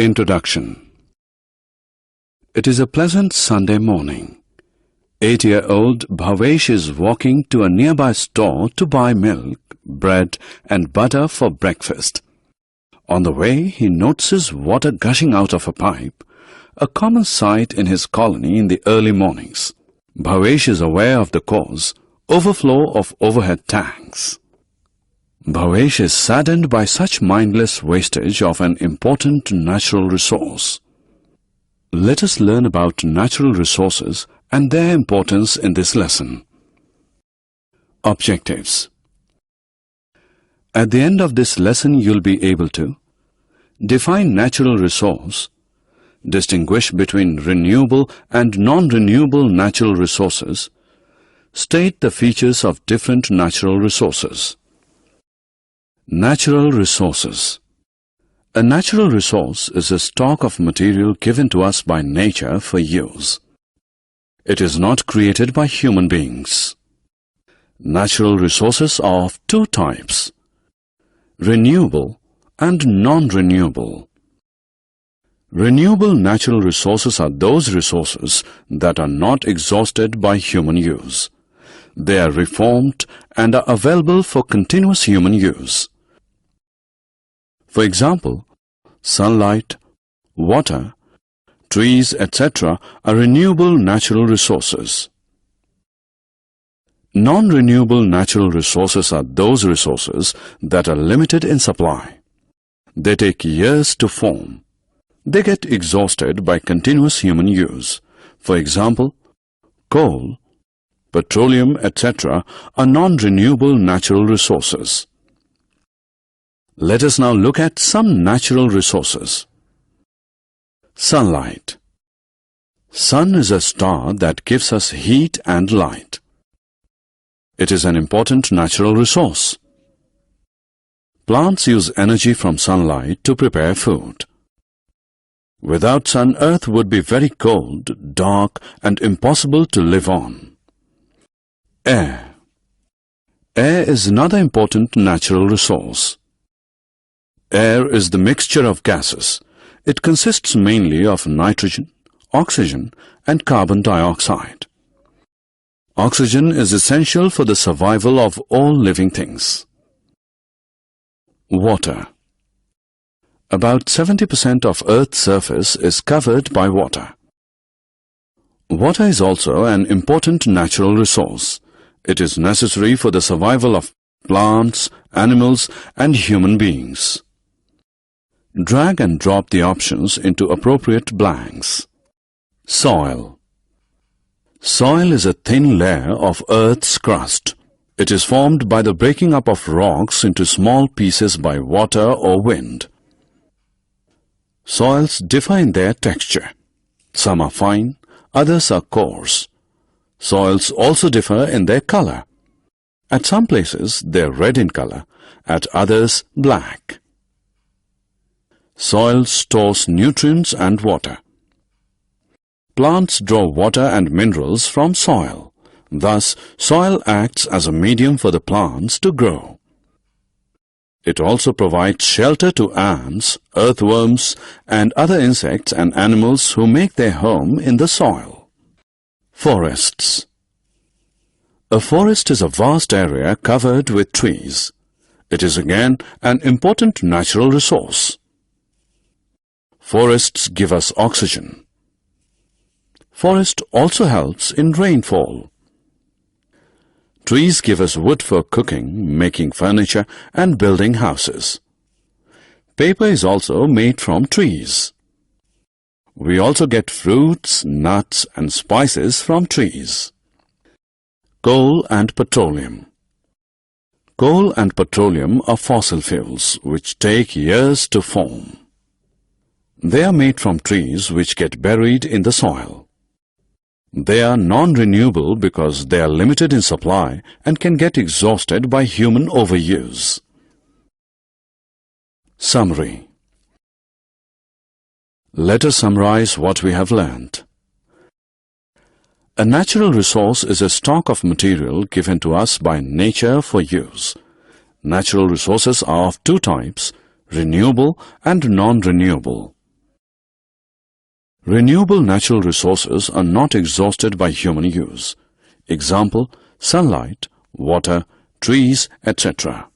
Introduction. It is a pleasant Sunday morning. 8-year-old Bhavesh is walking to a nearby store to buy milk, bread and butter for breakfast. On the way, he notices water gushing out of a pipe, a common sight in his colony in the early mornings. Bhavesh is aware of the cause, overflow of overhead tanks. Bhavesh is saddened by such mindless wastage of an important natural resource. Let us learn about natural resources and their importance in this lesson. Objectives. At the end of this lesson, you'll be able to define natural resource, distinguish between renewable and non-renewable natural resources, state the features of different natural resources. Natural resources. A natural resource is a stock of material given to us by nature for use. It is not created by human beings. Natural resources are of two types: renewable and non-renewable. Renewable natural resources are those resources that are not exhausted by human use. They are reformed and are available for continuous human use. For example, sunlight, water, trees, etc. are renewable natural resources. Non-renewable natural resources are those resources that are limited in supply. They take years to form. They get exhausted by continuous human use. For example, coal, petroleum, etc. are non-renewable natural resources. Let us now look at some natural resources. Sunlight. Sun is a star that gives us heat and light. It is an important natural resource. Plants use energy from sunlight to prepare food. Without sun, Earth would be very cold, dark, and impossible to live on. Air. Air is another important natural resource. Air is the mixture of gases. It consists mainly of nitrogen, oxygen, and carbon dioxide. Oxygen is essential for the survival of all living things. Water. About 70% of Earth's surface is covered by water. Water is also an important natural resource. It is necessary for the survival of plants, animals, and human beings. Drag and drop the options into appropriate blanks. Soil. Soil is a thin layer of Earth's crust. It is formed by the breaking up of rocks into small pieces by water or wind. Soils differ in their texture. Some are fine, others are coarse. Soils also differ in their color. At some places they are red in color, at others black. Soil stores nutrients and water. Plants draw water and minerals from soil. Thus, soil acts as a medium for the plants to grow. It also provides shelter to ants, earthworms, and other insects and animals who make their home in the soil. Forests. A forest is a vast area covered with trees. It is again an important natural resource. Forests give us oxygen. Forest also helps in rainfall. Trees give us wood for cooking, making furniture, and building houses. Paper is also made from trees. We also get fruits, nuts, and spices from trees. Coal and petroleum. Coal and petroleum are fossil fuels which take years to form. They are made from trees which get buried in the soil. They are non-renewable because they are limited in supply and can get exhausted by human overuse. Summary. Let us summarize what we have learned. A natural resource is a stock of material given to us by nature for use. Natural resources are of two types: renewable and non-renewable. Renewable natural resources are not exhausted by human use. Example, sunlight, water, trees, etc.